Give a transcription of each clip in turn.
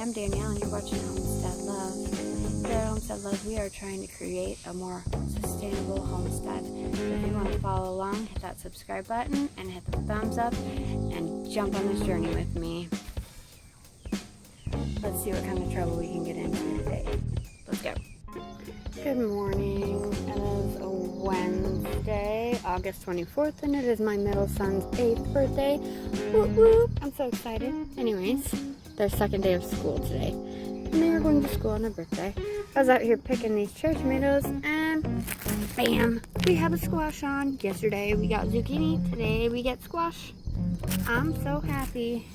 I'm Danielle and you're watching Homestead Love. Here at Homestead Love, we are trying to create a more sustainable homestead. So if you want to follow along, hit that subscribe button and hit the thumbs up and jump on this journey with me. Let's see what kind of trouble we can get into today. Let's go. Good morning. It is a Wednesday, August 24th, and it is my middle son's 8th birthday. Whoop whoop. I'm so excited. Anyways, their second day of school today. And they are going to school on their birthday. I was out here picking these cherry tomatoes, and bam, we have a squash on. Yesterday we got zucchini. Today we get squash. I'm so happy.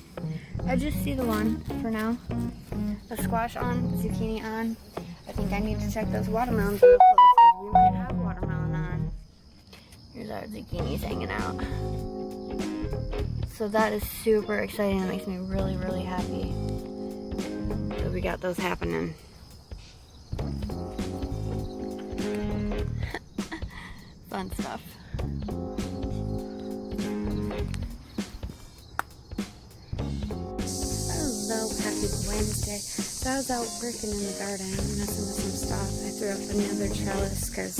I just see the one for now. A squash on, zucchini on. I think I need to check those watermelons real close because we might have watermelon on. Here's our zucchinis hanging out. So that is super exciting. That makes me really, really happy. So we got those happening. Fun stuff. Hello, happy Wednesday. So I was out working in the garden, messing with some stuff. I threw up another trellis because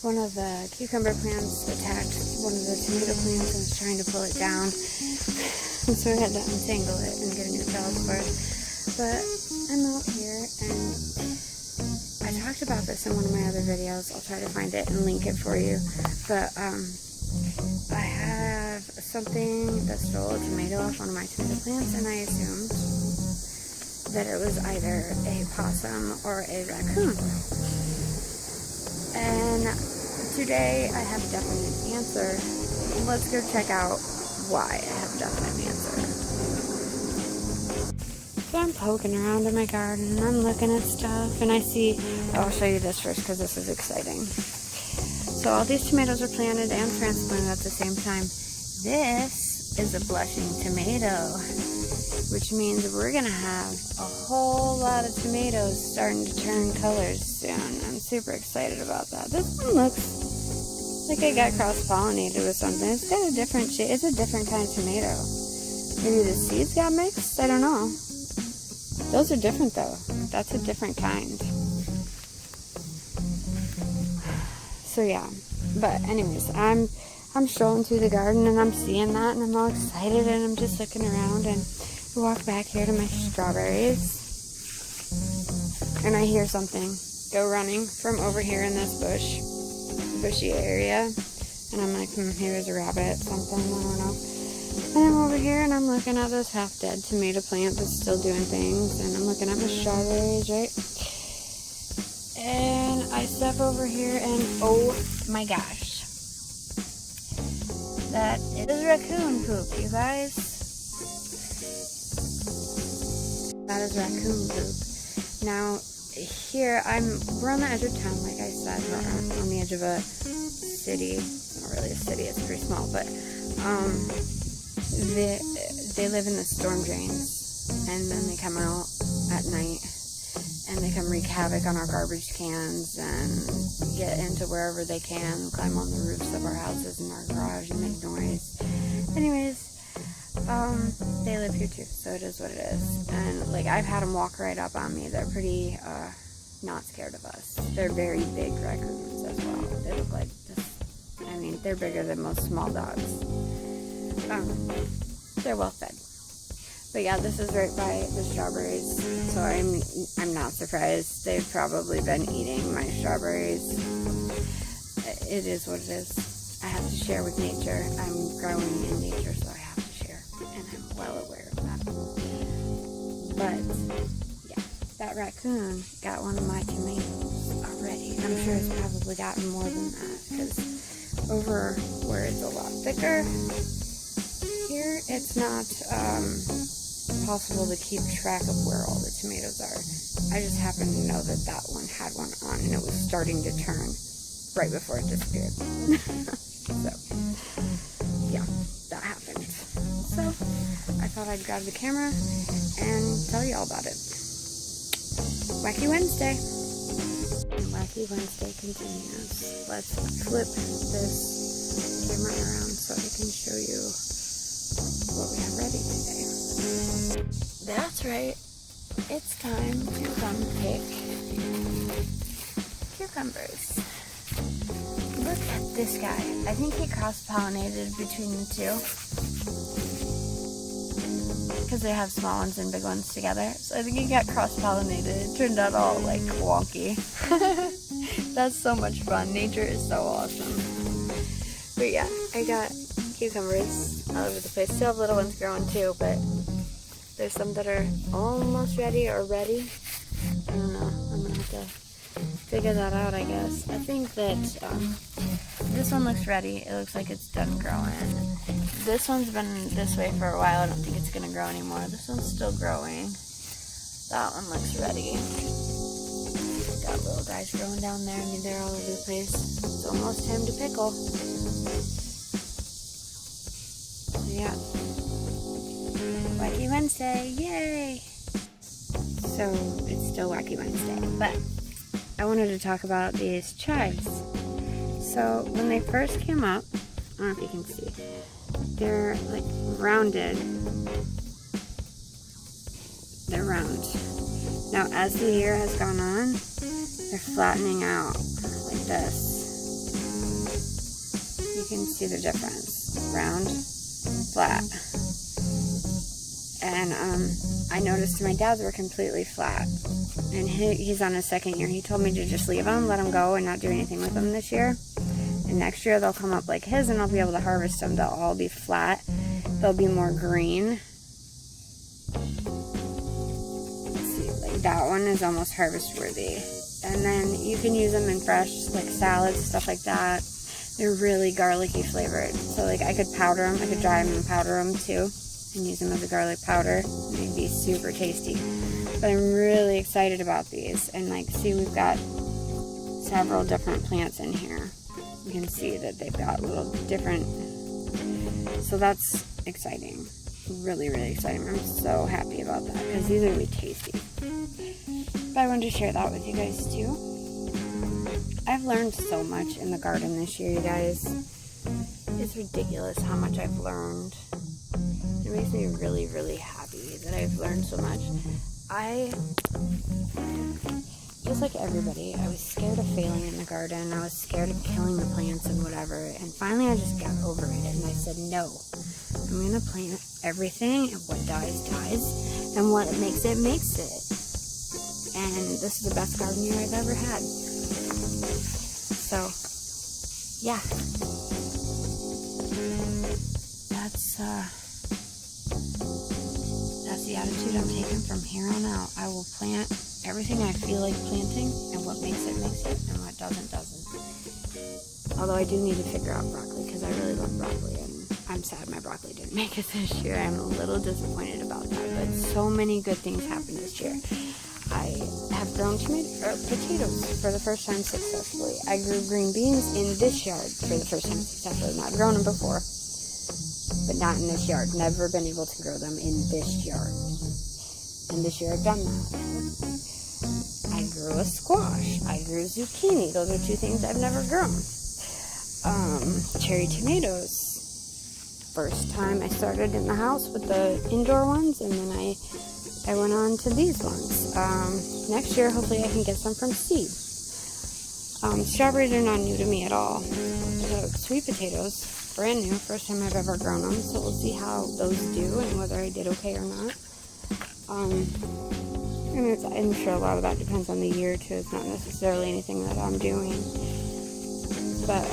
one of the cucumber plants attacked one of the tomato plants and was trying to pull it down. So I had to untangle it and get a new trellis for it. But I'm out here, and I talked about this in one of my other videos. I'll try to find it and link it for you. But I have something that stole a tomato off one of my tomato plants, and I assumed that it was either a possum or a raccoon. And today I have a definite answer. Let's go check out why I have a definite answer. So I'm poking around in my garden and I'm looking at stuff, and I see, I'll show you this first because this is exciting. So all these tomatoes are planted and transplanted at the same time. This is a blushing tomato, which means we're gonna have a whole lot of tomatoes starting to turn colors soon. I'm super excited about that. This one looks like it got cross-pollinated with something. It's got a different shade. It's a different kind of tomato. Maybe the seeds got mixed? I don't know. Those are different though. That's a different kind. So yeah. But anyways, I'm strolling through the garden and I'm seeing that and I'm all excited and I'm just looking around, and we walk back here to my strawberries and I hear something go running from over here in this bushy area, and I'm like, here's a rabbit, something, I don't know. And I'm over here and I'm looking at this half-dead tomato plant that's still doing things, and I'm looking at my strawberries, right? And I step over here and oh my gosh, that is raccoon poop, you guys. That is raccoon poop. Now, here, we're on the edge of town, like I said. We're on the edge of a city. It's not really a city, it's pretty small, but they live in the storm drains, and then they come out at night and they come wreak havoc on our garbage cans and get into wherever they can, climb on the roofs of our houses and our garage and make noise. Anyways, they live here too, so it is what it is. And like, I've had them walk right up on me. They're pretty not scared of us. They're very big raccoons as well. They look like this. I mean, they're bigger than most small dogs. They're well fed. But yeah, this is right by the strawberries, so I'm not surprised. They've probably been eating my strawberries. It is what it is. I have to share with nature. I'm growing in nature, so I have to share, and I'm well aware of that. But yeah, that raccoon got one of my tomatoes already. I'm sure it's probably gotten more than that, because over where it's a lot thicker, here it's not possible to keep track of where all the tomatoes are. I just happened to know that that one had one on, and it was starting to turn right before it disappeared. So yeah, that happened. So I thought I'd grab the camera and tell you all about it. Wacky Wednesday. And Wacky Wednesday continues. Let's flip this camera around so I can show you what we have ready today. That's right. it's time to come pick cucumbers. Look at this guy. I think he cross-pollinated between the two, because they have small ones and big ones together. So I think he got cross-pollinated. It turned out all like wonky. That's so much fun. Nature is so awesome. But yeah, I got cucumbers all over the place. Still have little ones growing too, but there's some that are almost ready or ready. I don't know. I'm gonna have to figure that out, I guess. I think that this one looks ready. It looks like it's done growing. This one's been this way for a while. I don't think it's gonna grow anymore. This one's still growing. That one looks ready. Got little guys growing down there. I mean, they're all over the place. It's almost time to pickle. So yeah. Wacky Wednesday, yay! So it's still Wacky Wednesday, but I wanted to talk about these chives. So when they first came up, I don't know if you can see, they're like rounded. They're round. Now as the year has gone on, they're flattening out like this. You can see the difference. Round, flat. And I noticed my dad's were completely flat. And he's on his second year. He told me to just leave them, let them go, and not do anything with them this year. And next year they'll come up like his, and I'll be able to harvest them. They'll all be flat. They'll be more green. Let's see, like that one is almost harvest worthy. And then you can use them in fresh, like salads, stuff like that. They're really garlicky flavored. So like I could powder them. I could dry them and powder them too, and use them as a garlic powder. They'd be super tasty. But I'm really excited about these. And like, see, we've got several different plants in here. You can see that they've got little different, so that's exciting. Really, really exciting. I'm so happy about that, because these are going to be tasty. But I wanted to share that with you guys too. I've learned so much in the garden this year, you guys. It's ridiculous how much I've learned. It makes me really, really happy that I've learned so much. Just like everybody, I was scared of failing in the garden. I was scared of killing the plants and whatever. And finally I just got over it, and I said, no, I'm going to plant everything, and what dies, dies, and what makes it, makes it. And this is the best garden year I've ever had. So, yeah. That's the attitude I'm taking from here on out. I will plant everything I feel like planting, and what makes it, and what doesn't, doesn't. Although I do need to figure out broccoli, because I really love broccoli, and I'm sad my broccoli didn't make it this year. I'm a little disappointed about that, but so many good things happened this year. I have grown potatoes for the first time successfully. I grew green beans in this yard for the first time successfully. I've not grown them before, but not in this yard. Never been able to grow them in this yard. And this year I've done that. I grew a squash. I grew zucchini. Those are two things I've never grown. Cherry tomatoes. First time I started in the house with the indoor ones, and then I went on to these ones. Next year, hopefully I can get some from seed. Strawberries are not new to me at all. So sweet potatoes, brand new, first time I've ever grown them, so we'll see how those do and whether I did okay or not. And I'm sure a lot of that depends on the year too. It's not necessarily anything that I'm doing. But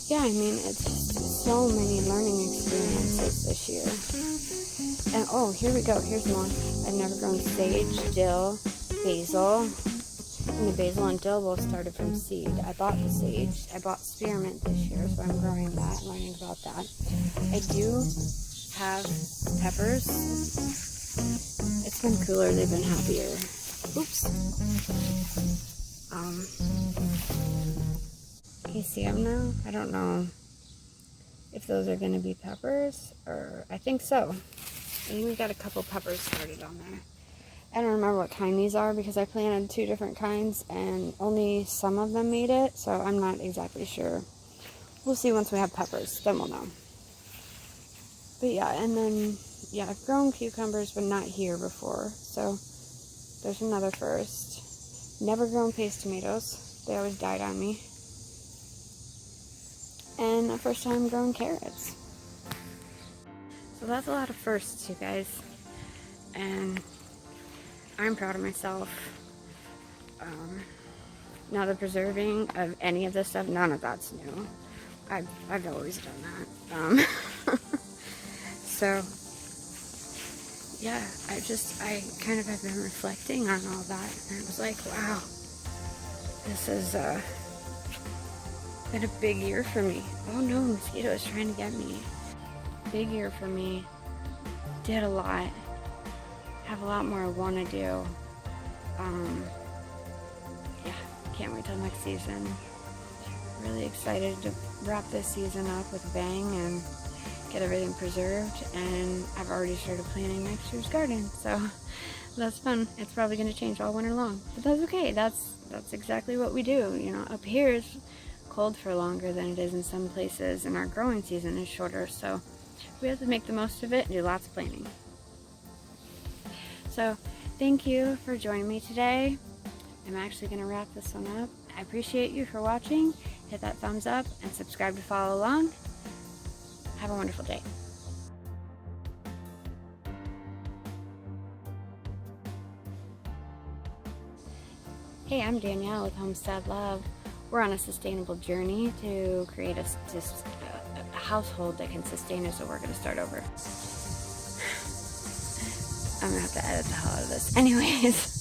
yeah, I mean, it's just so many learning experiences this year. And oh, here we go. Here's more. I've never grown sage, dill, basil. And the basil and dill both started from seed. I bought the sage. I bought spearmint this year, so I'm growing that, learning about that. I do have peppers. It's been cooler. They've been happier. Oops. Can you see them now? I don't know if those are going to be peppers, or I think so. I think we got a couple peppers started on there. I don't remember what kind these are because I planted two different kinds and only some of them made it, so I'm not exactly sure. We'll see once we have peppers, then we'll know. But yeah, and then yeah, I've grown cucumbers, but not here before. So there's another first. Never grown paste tomatoes. They always died on me. And the first time growing carrots. So that's a lot of firsts, you guys. And I'm proud of myself. Now the preserving of any of this stuff, none of that's new. I've always done that. So yeah, I kind of have been reflecting on all that, and it was like, wow, this has been a big year for me. Oh no, mosquito is trying to get me. Big year for me. Did a lot. Have a lot more I want to do. Yeah, can't wait till next season. Really excited to wrap this season up with a bang and get everything preserved, and I've already started planning next year's garden, so that's fun. It's probably going to change all winter long, but that's okay. That's exactly what we do. You know, up here it's cold for longer than it is in some places, and our growing season is shorter, so we have to make the most of it and do lots of planning. So thank you for joining me today. I'm actually going to wrap this one up. I appreciate you for watching. Hit that thumbs up and subscribe to follow along. Have a wonderful day. Hey, I'm Danielle with Homestead Love. We're on a sustainable journey to create a household that can sustain us, so we're going to start over. I'm going to have to edit the hell out of this. Anyways.